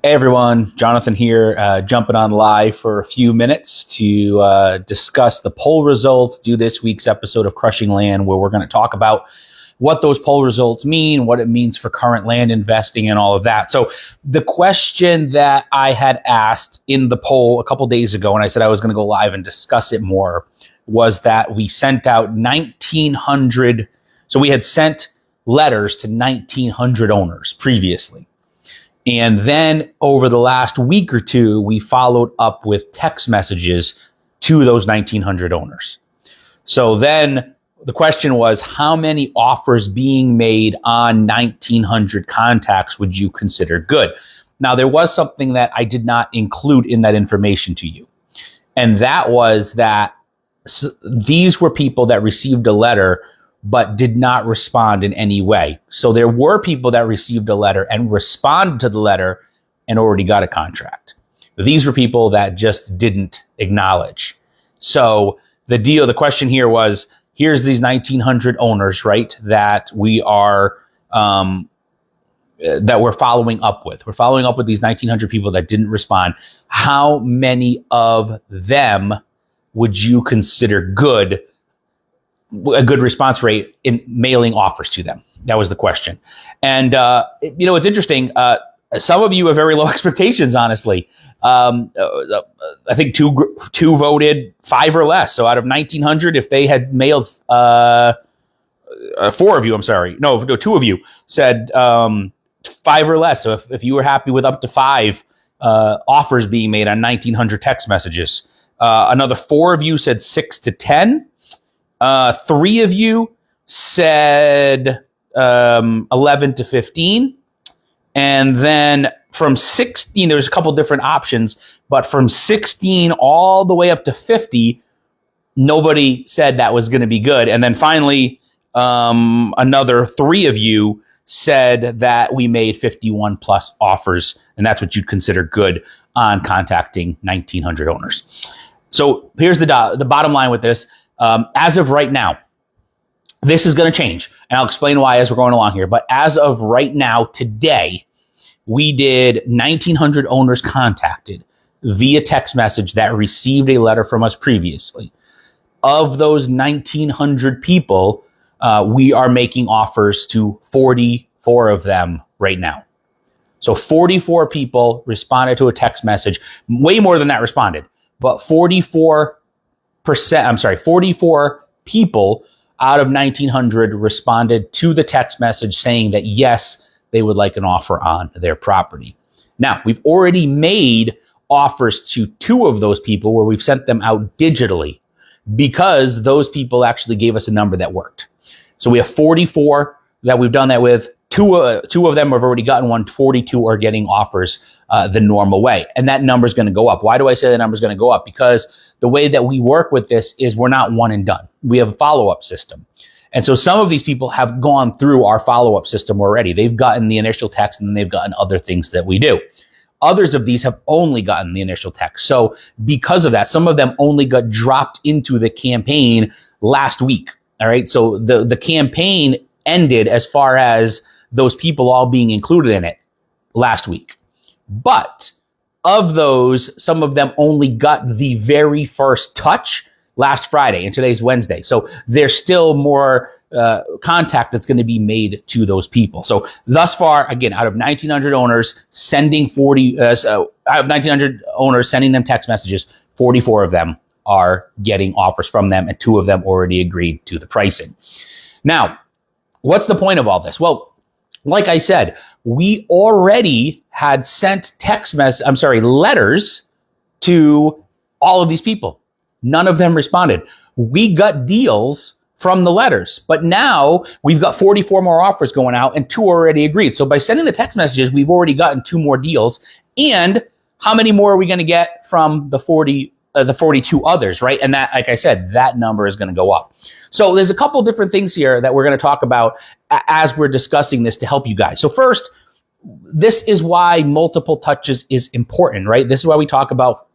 Hey everyone, Jonathan here, jumping on live for a few minutes to discuss the poll results, do this week's episode of Crushing Land, where we're going to talk about what those poll results mean, what it means for current land investing and all of that. So the question that I had asked in the poll a couple days ago, and I said I was going to go live and discuss it more, was that we sent out 1,900. So we had sent letters to 1,900 owners previously. And then over the last week or two, we followed up with text messages to those 1,900 owners. So then the question was, how many offers being made on 1,900 contacts would you consider good? Now, there was something that I did not include in that information to you. And that was that these were people that received a letter but did not respond in any way. So there were people that received a letter and responded to the letter and already got a contract. These were people that just didn't acknowledge. So the question here was, here's these 1,900 owners, right, that we are, that we're following up with. We're following up with these 1,900 people that didn't respond. How many of them would you consider a good response rate in mailing offers to them? That was the question. And, it's interesting. Some of you have very low expectations, honestly. I think two voted 5 or less. So out of 1,900, if they had mailed, 4 of you, I'm sorry. No, 2 of you said 5 or less. So if you were happy with up to 5 offers being made on 1,900 text messages, another 4 of you said 6 to 10. 3 of you said 11 to 15. And then from 16, there's a couple different options, but from 16 all the way up to 50, nobody said that was going to be good. And then finally, another 3 of you said that we made 51 plus offers, and that's what you'd consider good on contacting 1,900 owners. So here's the bottom line with this. As of right now, this is going to change, and I'll explain why as we're going along here. But as of right now, today, we did 1,900 owners contacted via text message that received a letter from us previously. Of those 1,900 people, we are making offers to 44 of them right now. So 44 people responded to a text message. Way more than that responded, but 44 people out of 1,900 responded to the text message saying that yes, they would like an offer on their property. Now, we've already made offers to 2 of those people where we've sent them out digitally because those people actually gave us a number that worked. So we have 44 that we've done that with. Two of them have already gotten one. 42 are getting offers the normal way. And that number is going to go up. Why do I say the number is going to go up? Because the way that we work with this is we're not one and done. We have a follow-up system. And so some of these people have gone through our follow-up system already. They've gotten the initial text and then they've gotten other things that we do. Others of these have only gotten the initial text. So because of that, some of them only got dropped into the campaign last week. All right. So the campaign ended as far as those people all being included in it last week. But of those, some of them only got the very first touch last Friday, and today's Wednesday. So there's still more contact that's going to be made to those people. So thus far, again, out of 1,900 owners sending out of 1,900 owners sending them text messages, 44 of them are getting offers from them, and 2 of them already agreed to the pricing. Now, what's the point of all this? Well, like I said, we already had sent letters to all of these people. None of them responded. We got deals from the letters, but now we've got 44 more offers going out and 2 already agreed. So by sending the text messages, we've already gotten 2 more deals. And how many more are we going to get from the 42 others, right? And that, like I said, that number is going to go up. So there's a couple different things here that we're going to talk about as we're discussing this to help you guys. So first, this is why multiple touches is important, right? This is why we talk about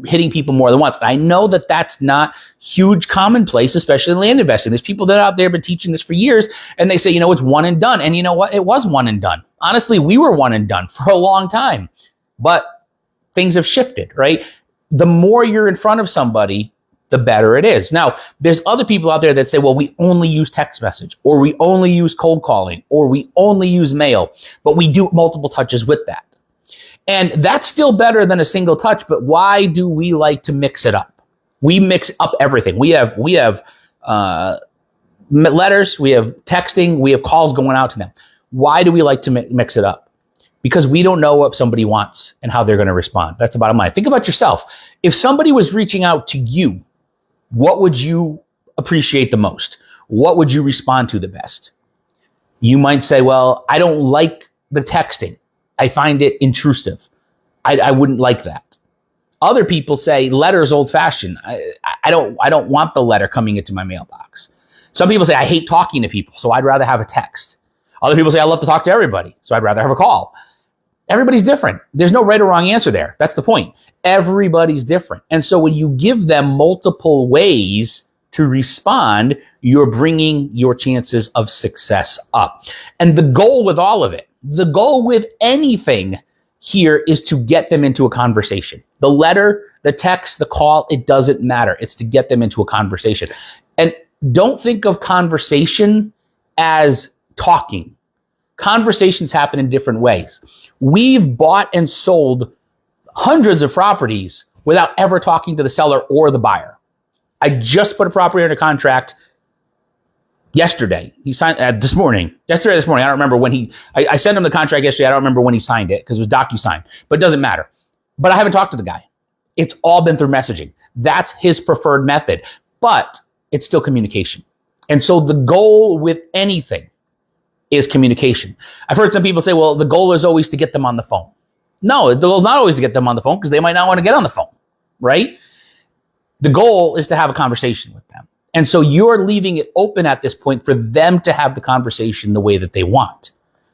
hitting people more than once. I know that that's not huge commonplace, especially in land investing. There's people that are out there been teaching this for years, and they say, it's one and done. And you know what? It was one and done. Honestly, we were one and done for a long time. but things have shifted, right? The more you're in front of somebody, the better it is. Now, there's other people out there that say, well, we only use text message, or we only use cold calling, or we only use mail, but we do multiple touches with that. And that's still better than a single touch, but why do we like to mix it up? We mix up everything. We have letters, we have texting, we have calls going out to them. Why do we like to mix it up? Because we don't know what somebody wants and how they're going to respond. That's the bottom line. Think about yourself. If somebody was reaching out to you, what would you appreciate the most? What would you respond to the best? You might say, well, I don't like the texting. I find it intrusive. I wouldn't like that. Other people say letters old fashioned. I don't want the letter coming into my mailbox. Some people say I hate talking to people, so I'd rather have a text. Other people say I love to talk to everybody, so I'd rather have a call. Everybody's different. There's no right or wrong answer there. That's the point. Everybody's different. And so when you give them multiple ways to respond, you're bringing your chances of success up. And the goal with all of it, the goal with anything here is to get them into a conversation. The letter, the text, the call, it doesn't matter. It's to get them into a conversation. And don't think of conversation as talking. Conversations happen in different ways. We've bought and sold hundreds of properties without ever talking to the seller or the buyer. I just put a property under contract yesterday. He signed this morning. I don't remember when I sent him the contract yesterday. I don't remember when he signed it because it was DocuSign, but it doesn't matter. But I haven't talked to the guy. It's all been through messaging. That's his preferred method, but it's still communication. And so the goal with anything is communication. I've heard some people say, well, the goal is always to get them on the phone. No, the goal is not always to get them on the phone because they might not want to get on the phone, right? The goal is to have a conversation with them. And so you're leaving it open at this point for them to have the conversation the way that they want.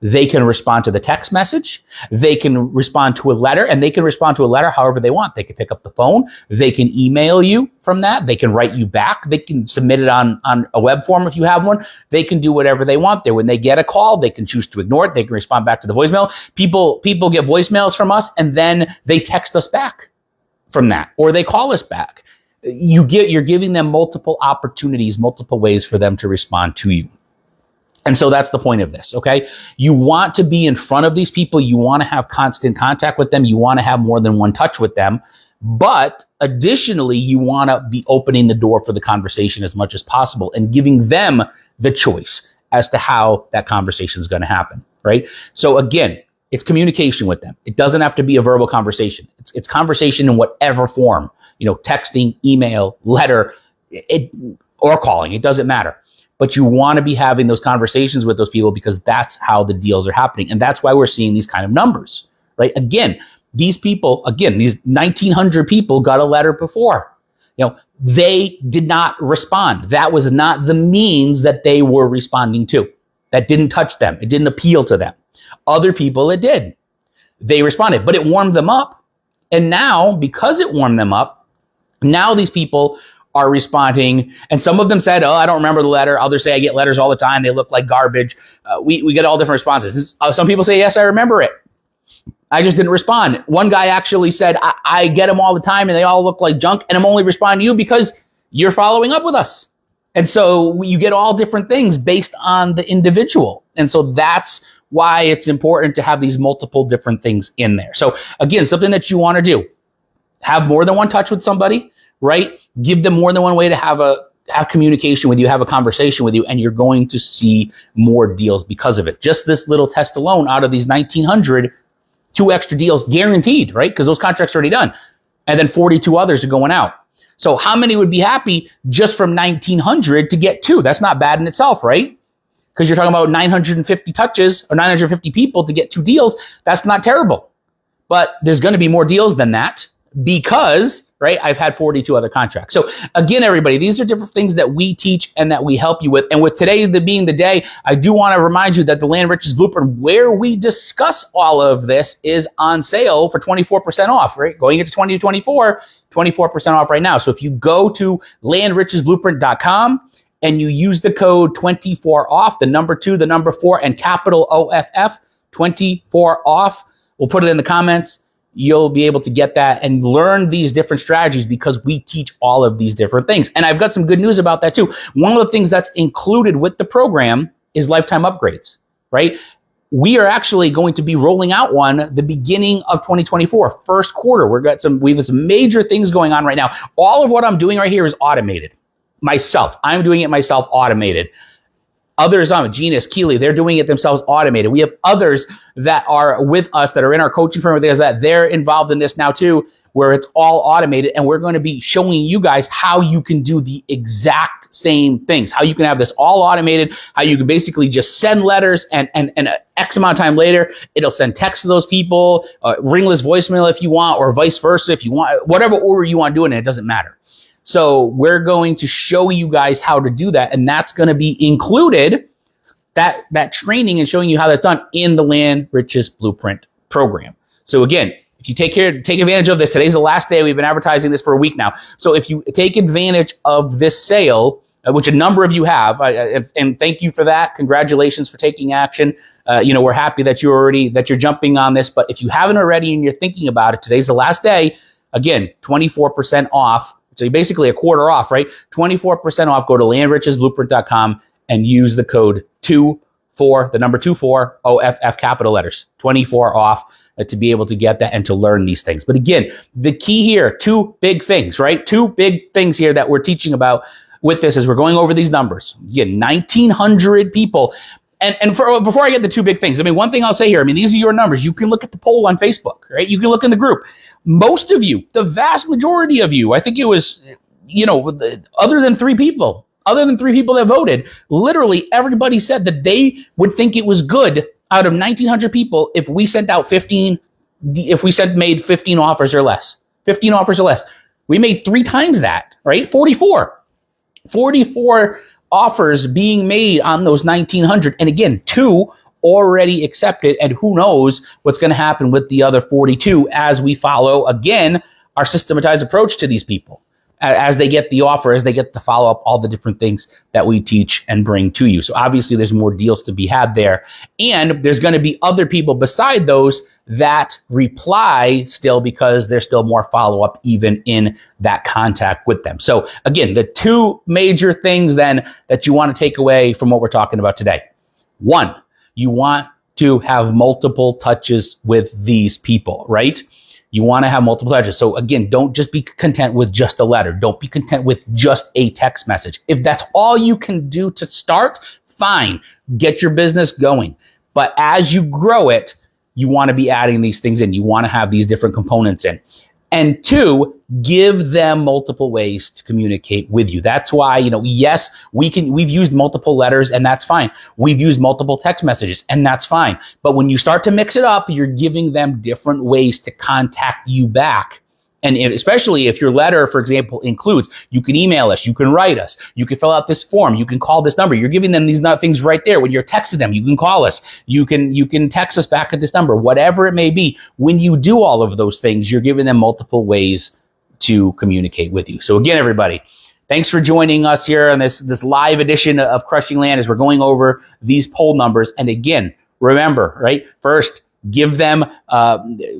They can respond to the text message. They can respond to a letter, and they can respond to a letter however they want. They can pick up the phone. They can email you from that. They can write you back. They can submit it on a web form if you have one. They can do whatever they want there. When they get a call, they can choose to ignore it. They can respond back to the voicemail. People get voicemails from us, and then they text us back from that, or they call us back. You're giving them multiple opportunities, multiple ways for them to respond to you. And so that's the point of this, okay? You want to be in front of these people. You want to have constant contact with them. You want to have more than one touch with them. But additionally, you want to be opening the door for the conversation as much as possible and giving them the choice as to how that conversation is going to happen, right? So again, it's communication with them. It doesn't have to be a verbal conversation. It's conversation in whatever form, texting, email, letter, or calling. It doesn't matter. But you want to be having those conversations with those people because that's how the deals are happening. And that's why we're seeing these kind of numbers, right? Again, these 1,900 people got a letter before. They did not respond. That was not the means that they were responding to. That didn't touch them. It didn't appeal to them. Other people, it did. They responded, but it warmed them up. And now, because it warmed them up, now these people are responding. And some of them said, oh, I don't remember the letter. Others say, I get letters all the time. They look like garbage. We get all different responses. Some people say, yes, I remember it. I just didn't respond. One guy actually said, I get them all the time and they all look like junk. And I'm only responding to you because you're following up with us. And so you get all different things based on the individual. And so that's why it's important to have these multiple different things in there. So again, something that you want to do, have more than one touch with somebody, right? Give them more than one way to have communication with you, have a conversation with you, and you're going to see more deals because of it. Just this little test alone, out of these 1,900, 2 extra deals guaranteed, right? Because those contracts are already done. And then 42 others are going out. So how many would be happy just from 1,900 to get 2? That's not bad in itself, right? Because you're talking about 950 touches or 950 people to get 2 deals. That's not terrible. But there's going to be more deals than that because, right, I've had 42 other contracts. So again, everybody, these are different things that we teach and that we help you with. And with today being the day, I do want to remind you that the Land Riches Blueprint, where we discuss all of this, is on sale for 24% off, right? Going into 2024, 24% off right now. So if you go to landrichesblueprint.com and you use the code 24OFF, the number 2, the number 4, and capital OFF, 24OFF, we'll put it in the comments. you'll be able to get that and learn these different strategies because we teach all of these different things. And I've got some good news about that too. One of the things that's included with the program is lifetime upgrades, right? We are actually going to be rolling out one the beginning of 2024, first quarter. We have some major things going on right now. All of what I'm doing right here is automated. Myself, I'm doing it myself, automated. Others, Genus, Keeley, they're doing it themselves automated. We have others that are with us that are in our coaching firm that they're involved in this now too, where it's all automated. And we're going to be showing you guys how you can do the exact same things, how you can have this all automated, how you can basically just send letters and X amount of time later, it'll send text to those people, ringless voicemail if you want, or vice versa if you want, whatever order you want to do it, and it doesn't matter. So we're going to show you guys how to do that. And that's going to be included, that training and showing you how that's done in the Land Riches Blueprint program. So again, if you take advantage of this, today's the last day. We've been advertising this for a week now. So if you take advantage of this sale, which a number of you have, and thank you for that. Congratulations for taking action. We're happy that you're jumping on this. But if you haven't already and you're thinking about it, today's the last day. Again, 24% off. So you're basically a quarter off, right? 24% off. Go to landrichesblueprint.com and use the code 24, the number 24, OFF, capital letters, 24 off to be able to get that and to learn these things. But again, the key here, two big things, right? Two big things here that we're teaching about with this as we're going over these numbers. Again, 1,900 people. And before I get the two big things, one thing I'll say here, these are your numbers. You can look at the poll on Facebook, right? You can look in the group. Most of you, the vast majority of you, I think it was, other than three people that voted, literally everybody said that they would think it was good out of 1,900 people if we sent out made 15 offers or less. 15 offers or less. We made 3 times that, right? 44 offers being made on those 1,900. And again, 2 already accepted. And who knows what's going to happen with the other 42 as we follow, again, our systematized approach to these people. As they get the offer, as they get the follow-up, all the different things that we teach and bring to you. So obviously there's more deals to be had there. And there's going to be other people beside those that reply still because there's still more follow-up even in that contact with them. So again, the 2 major things then that you want to take away from what we're talking about today. 1, you want to have multiple touches with these people, right? You want to have multiple touches. So again, don't just be content with just a letter. Don't be content with just a text message. If that's all you can do to start, fine. Get your business going. But as you grow it, you want to be adding these things in. You want to have these different components in. And 2, give them multiple ways to communicate with you. That's why, yes, we've used multiple letters and that's fine. We've used multiple text messages and that's fine. But when you start to mix it up, you're giving them different ways to contact you back. And especially if your letter, for example, includes, you can email us, you can write us, you can fill out this form, you can call this number. You're giving them these things right there. When you're texting them, you can call us, you can text us back at this number, whatever it may be. When you do all of those things, you're giving them multiple ways to communicate with you. So again, everybody, thanks for joining us here on this live edition of Crushing Land as we're going over these poll numbers. And again, remember, right? First, give them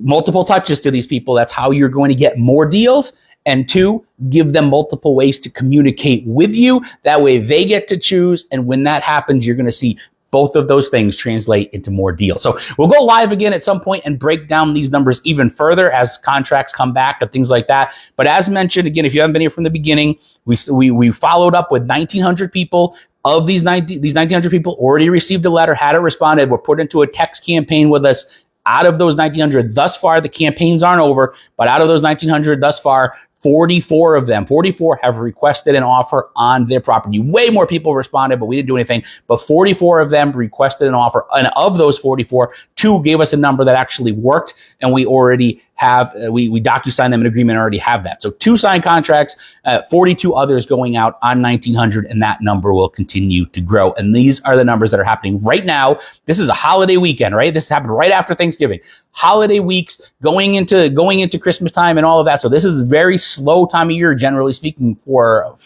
multiple touches to these people. That's how you're going to get more deals. And 2, give them multiple ways to communicate with you. That way they get to choose. And when that happens, you're going to see both of those things translate into more deals. So we'll go live again at some point and break down these numbers even further as contracts come back and things like that. But as mentioned, again, if you haven't been here from the beginning, we followed up with 1,900 people. Of these 1,900 people already received a letter, hadn't responded, were put into a text campaign with us. Out of those 1,900 thus far, the campaigns aren't over, but out of those 1,900 thus far, 44 have requested an offer on their property. Way more people responded, but we didn't do anything. But 44 of them requested an offer. And of those 44, 2 gave us a number that actually worked. And we already have, we DocuSign them an agreement and already have that. So 2 signed contracts, 42 others going out on 1,900, and that number will continue to grow. And these are the numbers that are happening right now. This is a holiday weekend, right? This happened right after Thanksgiving. Holiday weeks, going into Christmas time and all of that. So this is a very slow time of year, generally speaking, for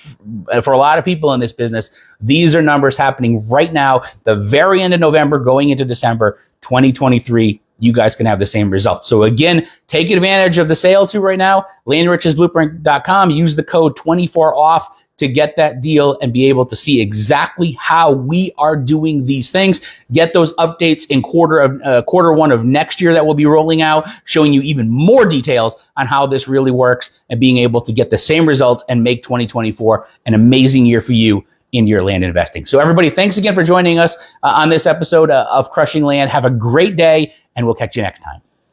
a lot of people in this business. These are numbers happening right now, the very end of November, going into December 2023. you guys can have the same results. So again, take advantage of the sale too right now. LandRichesBlueprint.com. Use the code 24OFF to get that deal and be able to see exactly how we are doing these things. Get those updates in quarter one of next year that we'll be rolling out, showing you even more details on how this really works and being able to get the same results and make 2024 an amazing year for you in your land investing. So everybody, thanks again for joining us on this episode of Crushing Land. Have a great day, and we'll catch you next time.